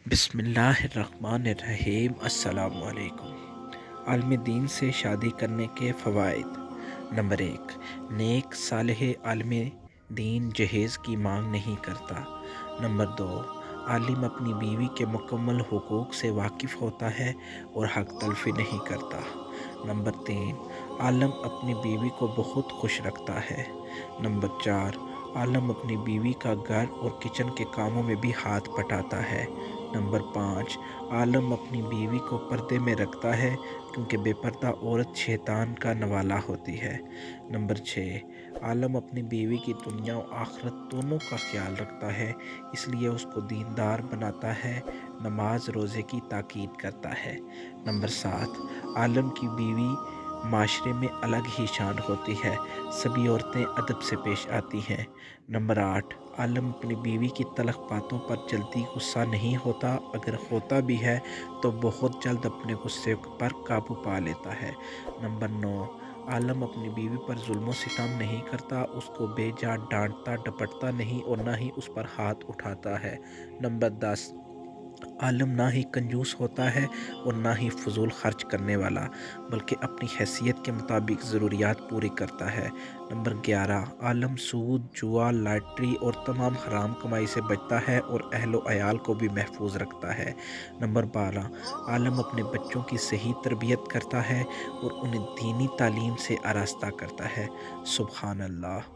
बिस्मिल्लाहिर्रहमानिर्रहीम। अस्सलाम वालेकुम। आलिम दीन से शादी करने के फ़वाइद। नंबर 1, नेक सालेह आलिम दीन जहेज़ की मांग नहीं करता। नंबर 2, आलिम अपनी बीवी के मुकम्मल हुकूक से वाकिफ़ होता है और हक तलफ़ी नहीं करता। नंबर 3, आलिम अपनी बीवी को बहुत खुश रखता है। नंबर 4, आलिम अपनी बीवी का घर और किचन के कामों में भी हाथ बटाता है। नंबर 5, आलिम अपनी बीवी को पर्दे में रखता है क्योंकि बेपर्दा औरत शैतान का नवाला होती है। नंबर 6, आलिम अपनी बीवी की दुनिया और आखिरत दोनों का ख्याल रखता है, इसलिए उसको दीनदार बनाता है, नमाज रोज़े की ताकीद करता है। नंबर 7, आलिम की बीवी माशरे में अलग ही शान होती है, सभी औरतें अदब से पेश आती हैं। नंबर 8, आलिम अपनी बीवी की तलख बातों पर जल्दी गुस्सा नहीं होता, अगर होता भी है तो बहुत जल्द अपने गुस्से पर काबू पा लेता है। नंबर 9, आलिम अपनी बीवी पर जुल्म सितम नहीं करता, उसको बेजा डांटता डपटता नहीं और ना ही उस पर हाथ उठाता है। नंबर 10, आलिम ना ही कंजूस होता है और ना ही फजूल खर्च करने वाला, बल्कि अपनी हैसियत के मुताबिक ज़रूरियात पूरी करता है। नंबर 11, आलिम सूद जुआ लॉटरी और तमाम हराम कमाई से बचता है और अहलो अयाल को भी महफूज रखता है। नंबर 12, आलिम अपने बच्चों की सही तरबियत करता है और उन्हें दीनी तालीम से आरास्ता करता है। सुबहान अल्लाह।